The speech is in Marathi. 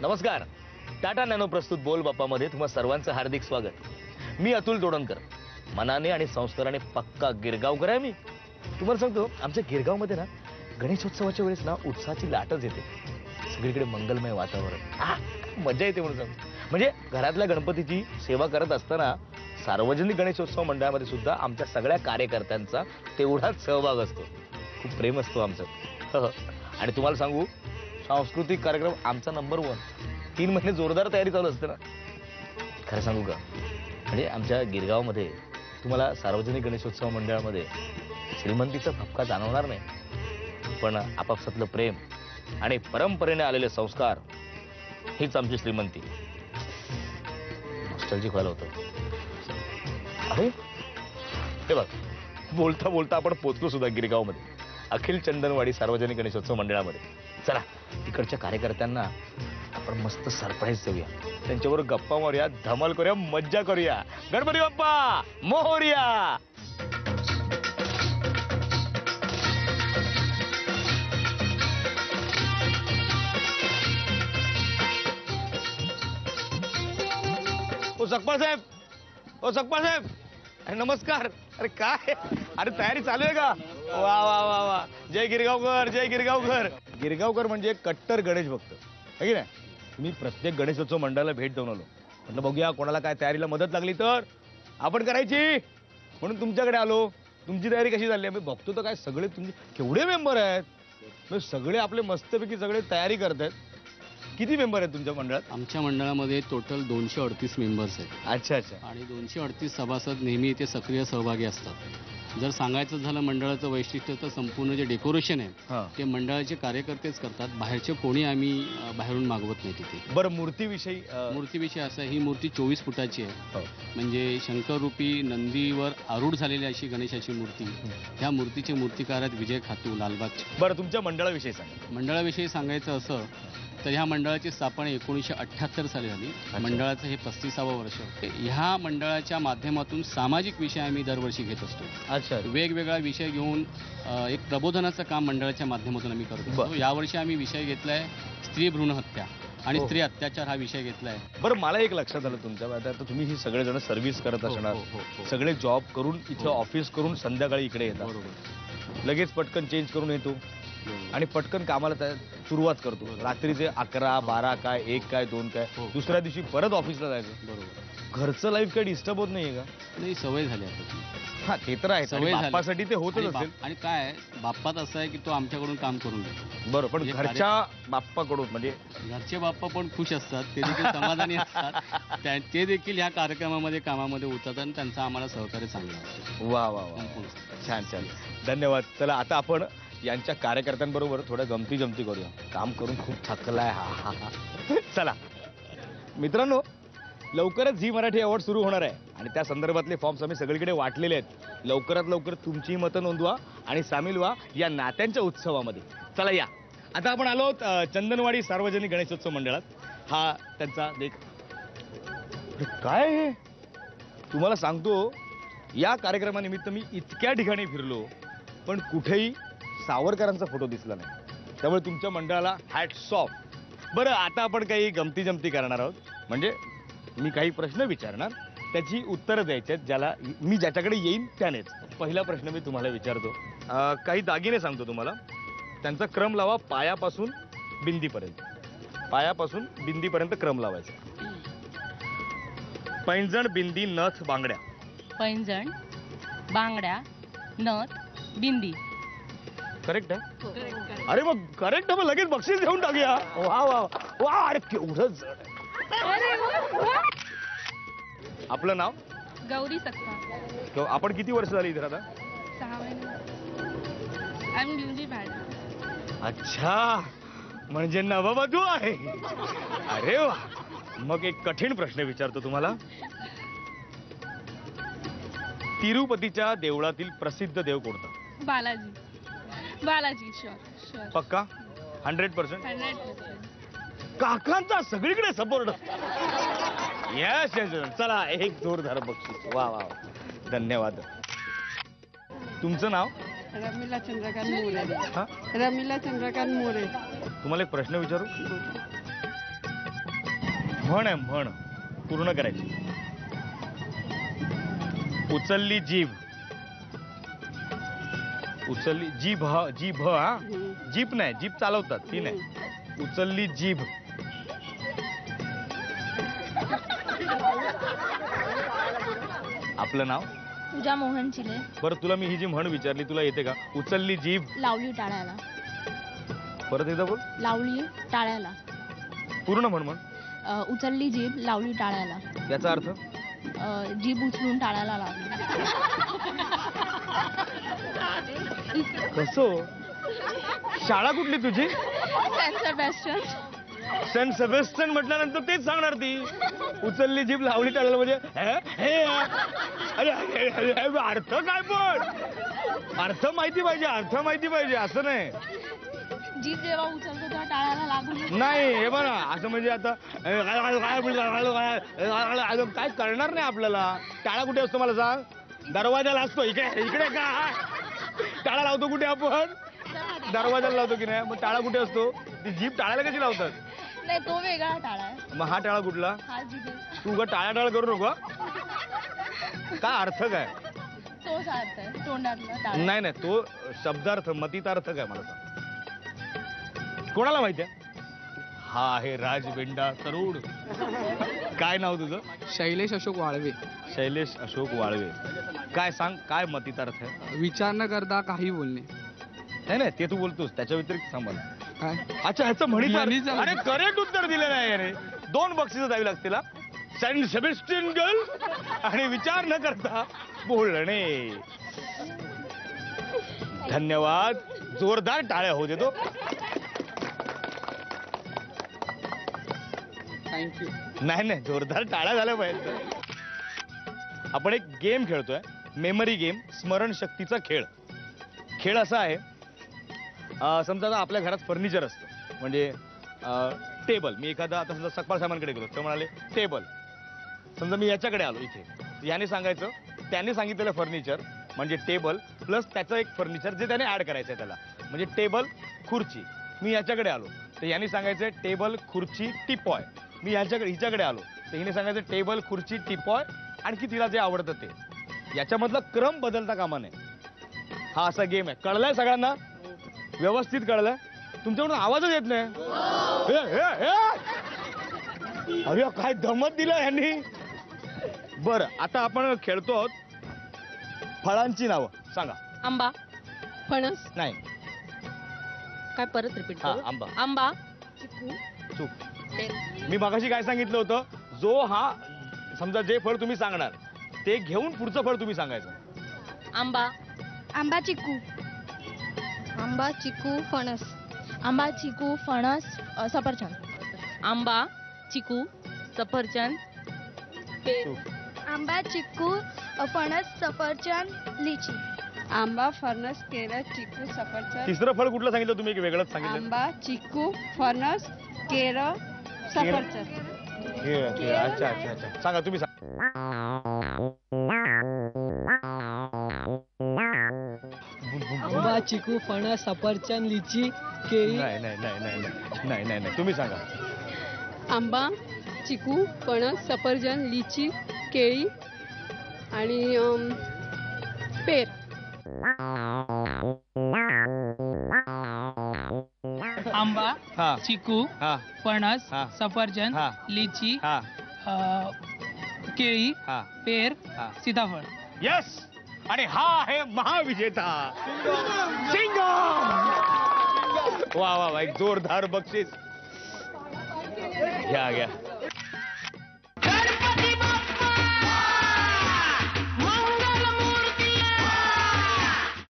नमस्कार. टाटा नॅनो प्रस्तुत बोल बाप्पामध्ये तुम्हा सर्वांचं हार्दिक स्वागत. मी अतुल तोडणकर. मनाने आणि संस्काराने पक्का गिरगावकर आहे मी. तुम्हाला सांगतो, आमच्या गिरगावमध्ये ना गणेशोत्सवाच्या वेळेस ना उत्साहाची लाटच येते. सगळीकडे मंगलमय वातावरण, मजा येते म्हणून सांगतो. म्हणजे घरातल्या गणपतीची सेवा करत असताना सार्वजनिक गणेशोत्सव मंडळामध्ये सुद्धा आमच्या सगळ्या कार्यकर्त्यांचा तेवढाच सहभाग असतो. खूप प्रेम असतो आमचं. आणि तुम्हाला सांगू, सांस्कृतिक कार्यक्रम आमचा नंबर 1. 3 महिने जोरदार तयारी चालू असते ना. खरं सांगू का, म्हणजे आमच्या गिरगावमध्ये तुम्हाला सार्वजनिक गणेशोत्सव मंडळामध्ये श्रीमंतीचा फपका जाणवणार नाही, पण आपापसातलं प्रेम आणि परंपरेने आलेले संस्कार हीच आमची श्रीमंती. नॉस्टॅल्जिक व्हायला होतं. अरे हे बघ, बोलता बोलता आपण पोचलो सुद्धा गिरगावमध्ये, अखिल चंदनवाडी सार्वजनिक गणेशोत्सव मंडळामध्ये. चला, तिकडच्या कार्यकर्त्यांना आपण मस्त सरप्राईज देऊया, त्यांच्यावर गप्पा मारूया, धमाल करूया, मज्जा करूया. गणपती बाप्पा मोरया. ओ सकपाळ साहेब, ओ सकपाळ साहेब, अरे नमस्कार. अरे काय, अरे तयारी चालू आहे का? वा वा वा वा, जय गिरगावकर, जय गिरगावकर. गिरगावकर म्हणजे कट्टर गणेश भक्त आहे की नाही. मी प्रत्येक गणेशोत्सव मंडळाला भेट देऊन आलो. म्हटलं बघूया कोणाला काय तयारीला मदत लागली तर आपण करायची, म्हणून तुमच्याकडे आलो. तुमची तयारी कशी झाली? मी बघतो तर काय सगळे तुमचे केवढे मेंबर आहेत, सगळे आपले मस्तपैकी सगळे तयारी करतात. किती मेंबर आहेत तुमच्या मंडळात? आमच्या मंडळामध्ये टोटल 238 मेंबर्स आहेत. अच्छा अच्छा. आणि 238 सभासद नेहमी इथे सक्रिय सहभागी असतात. जर सांगायचं झालं मंडळाचं वैशिष्ट्य, तर संपूर्ण जे डेकोरेशन आहे ते मंडळाचे कार्यकर्तेच करतात. बाहेरचे कोणी आम्ही बाहेरून मागवत नाही तिथे. बरं, मूर्तीविषयी? मूर्तीविषयी असं, ही मूर्ती 24 फुटाची आहे. म्हणजे शंकररूपी नंदीवर आरूढ झालेली अशी गणेशाची मूर्ती. ह्या मूर्तीचे मूर्तिकार आहेत विजय खातू, लालबागचे. बरं, तुमच्या मंडळाविषयी सांगा. मंडळाविषयी सांगायचं असं तर ह्या मंडळाची स्थापना 1978 साली झाली. मंडळाचं हे 35वं वर्ष. ह्या मंडळाच्या माध्यमातून सामाजिक विषय आम्ही दरवर्षी घेत असतो. अच्छा. वेगवेगळा विषय घेऊन एक प्रबोधनाचं काम मंडळाच्या माध्यमातून आम्ही करत असतो. यावर्षी आम्ही विषय घेतलाय स्त्री भ्रूण हत्या आणि स्त्री अत्याचार हा विषय घेतलाय. बरं, मला एक लक्षात आलं तुमच्या, आता तुम्ही ही सगळेजण सर्व्हिस करत असणार, सगळे जॉब करून इथं ऑफिस करून संध्याकाळी इकडे येतात. बरोबर. लगेच पटकन चेंज करून येतो आणि पटकन कामाला सुरुवात करतो. रात्रीचे 11, 12 काय, 1 काय, 2 काय, दुसऱ्या दिवशी परत ऑफिसला जायचं. बरोबर. घरचं लाईफ काही डिस्टर्ब होत नाहीये का? नाही, सवय झाली आता. हा, ते तर आहे. सवय झाली. बाप्पासाठी ते होतच असेल. आणि काय बाप्पात असं आहे की तो आमच्याकडून काम करून घेतो. बरं, पण घरच्या बाप्पाकडून म्हणजे घरचे बाप्पा पण खुश असतात, ते देखील समाधानी असतात. ते देखील ह्या कार्यक्रमामध्ये कामामध्ये उतरतात आणि त्यांचा आम्हाला सहकार्य चांगला असतो. वा वा वा, छान छान, धन्यवाद. चला, आता आपण यांच्या कार्यकर्त्यांबरोबर थोड्या गमती जमती करूया. काम करून खूप थकलाय. हा. चला मित्रांनो, लवकरच झी मराठी अवॉर्ड सुरू होणार आहे आणि त्या संदर्भातले फॉर्म्स आम्ही सगळीकडे वाटलेले आहेत. लवकरात लवकर तुमची मतं नोंदवा आणि सामील व्हा या नात्यांच्या उत्सवामध्ये. चला या, आता आपण आलो चंदनवाडी सार्वजनिक गणेशोत्सव मंडळात. हा त्यांचा देख. काय हे, तुम्हाला सांगतो, या कार्यक्रमानिमित्त मी इतक्या ठिकाणी फिरलो पण कुठेही सावरकरांचा फोटो दिसला नाही. त्यामुळे तुमच्या मंडळाला हॅट्स ऑफ. बरं, आता आपण काही गमती जमती करणार आहोत. म्हणजे मी काही प्रश्न विचारणार, त्याची उत्तरं द्यायची आहेत, मी ज्याच्याकडे येईन त्यानेच. पहिला प्रश्न मी तुम्हाला विचारतो. काही दागिने सांगतो तुम्हाला, त्यांचा क्रम लावा पायापासून बिंदीपर्यंत. पायापासून बिंदीपर्यंत क्रम लावायचा. पैंजण, बिंदी, नथ, बांगड्या. पैंजण, बांगड्या, नथ, बिंदी. करेक्ट आहे? अरे मग करेक्ट, मग लगेच बक्षीस घेऊन टाकूया. वा वा वा, अरे केवढं जड. आपलं नाव? गौरी सक्का. आपण किती वर्ष झाली इथे आता? 6 महिने. I am newly married. अच्छा, म्हणजे नववधू आहे. अरे वा. मग एक कठीण प्रश्न विचारतो तुम्हाला. तिरुपतीच्या देवळातील प्रसिद्ध देव कोणता? बालाजी. बालाजी. शुअर. पक्का? 100%? 100%. काकांचा सगळीकडे सपोर्ट. Yes yes. चला, एक जोरदार बक्षीस. वा वा, धन्यवाद. तुमचं नाव? रमिला चंद्रकांत मोरे. हा? रमिला चंद्रकांत मोरे. तुम्हाला एक प्रश्न विचारू. म्हण आहे म्हण, पूर्ण करायची. उचलली जीभ. उचलली जीभ, जीभ हा, जीप नाही, जीप चालवतात ती नाही. उचलली जीभ. आपलं नाव? पूजा मोहन चिले. बरं, तुला मी ही जी म्हण विचारली तुला येते का? उचलली जीभ. लावली टाळ्याला. परत एकदा बोल. लावली टाळ्याला. पूर्ण म्हण म्हण. उचलली जीभ लावली टाळ्याला. याचा अर्थ? जीभ उचलून टाळ्याला लावली. कसं? शाळा कुठली तुझी? Saint Sebastian. सेंट सेबॅस्टियन म्हटल्यानंतर तेच सांगणार ती. उचलली जीभ लावली टाळ्याला म्हणजे अरे अर्थ काय? पण अर्थ माहिती पाहिजे, अर्थ माहिती पाहिजे, असं नाही. जीभ जेव्हा उचलतो तेव्हा टाळ्याला लागून. नाही, हे बघा असं म्हणजे आता काय करणार नाही आपल्याला. टाळा कुठे असतो मला सांग? दरवाजाला असतो. इकडे इकडे का टाळा लावतो कुठे आपण? दरवाजाला लावतो की नाही? मग टाळा कुठे असतो? ती जीभ टाळायला कशी लावतात? नाही, तो वेगळा टाळा आहे. मग हा टाळा कुठला? हा जीभ. तू ग टाळा टाळा करू नको. काय अर्थ काय? तोच अर्थ आहे तोंडातला टाळा. नाही नाही, तो शब्दार्थ मतितार्थ काय मला सांग. कोणाला माहिती आहे? हा आहे राजवेंडा तरुण. काय नाव तुझं? शैलेश अशोक वाळवे. शैलेश अशोक वाळवे. काय सांग, काय मतितार्थ आहे? विचार न करता काही बोलणे. नाही नाही, ते तू बोलतोस, त्याच्या व्यतिरिक्त सांग मला. काय? अच्छा, ह्याचं म्हणीचा म्हणीचा अरे करेक्ट उत्तर दिलेलं आहे रे. 2 बक्षिसं द्यावी लागतील. सेंट सेबॅस्टियन गर्ल आणि विचार न करता बोलणे. धन्यवाद. जोरदार टाळ्या होऊ देतो. थँक्यू. नाही नाही, जोरदार टाळ्या झाल्या पाहिजे. आपण एक गेम खेळतोय, मेमरी गेम, स्मरणशक्तीचा खेळ. खेळ असा आहे, समजा आता आपल्या घरात फर्निचर असतं, म्हणजे टेबल. मी एखादा आता समजा सकपाळ साहेबांकडे गेलो तर म्हणाले टेबल. समजा मी याच्याकडे आलो इथे, याने सांगायचं त्याने सांगितलेलं फर्निचर म्हणजे टेबल प्लस त्याचं एक फर्निचर जे त्याने ऍड करायचं आहे त्याला, म्हणजे टेबल खुर्ची. मी याच्याकडे आलो तर याने सांगायचं टेबल खुर्ची टिपॉय. मी हिच्याकडे आलो तर हिने सांगायचं टेबल खुर्ची टिपॉय आणखी तिला जे आवडतं ते. याच्यामधला क्रम बदलता कामा नये. हा असा गेम आहे. कळलाय सगळ्यांना? व्यवस्थित कळलंय? तुमच्याकडून आवाजच येत नाही. अरे काय धमक दिलं यांनी. बरं, आता आपण खेळतो आहोत फळांची नावं. सांगा. आंबा. फणस. नाही. काय परत रिपीट हा, करू? आंबा. आंबा. चिकू. चूक. मी मगाशी काय सांगितलं होतं? जो हा समजा जे फळ तुम्ही सांगणार ते घेऊन पुढचं फळ तुम्ही सांगायचं. आंबा. आंबा चिकू. आंबा चिकू फणस. आंबा चिकू फणस सफरचंद. आंबा चिकू सफरचंद पेर. चूक. आंबा चिकू फणस सफरचंद लिची. आंबा फणस केरळ चिकू सफरचंद. तिसरं फळ कुठलं सांगितलं तुम्ही? एक वेगळंच सांगितलं. आंबा चिकू फणस केरळ सफरचंद. अच्छा अच्छा अच्छा, सांगा तुम्ही सांगा. आंबा चिकू फणस सफरचंद लिची केळी. नाही नाही नाही नाही नाही नाही नाही, तुम्ही सांगा. आंबा चिकू फणस सफरचंद लिची केळी आणि पेर. आंबा हा चिकू हा फणस हा. सफरचंद हा. लिची हा केळी हा पेर हा. सीताफळ. यस. आणि हा आहे महाविजेता सिंगम. वा वा वा, एक जोरदार बक्षीस. घ्या घ्या.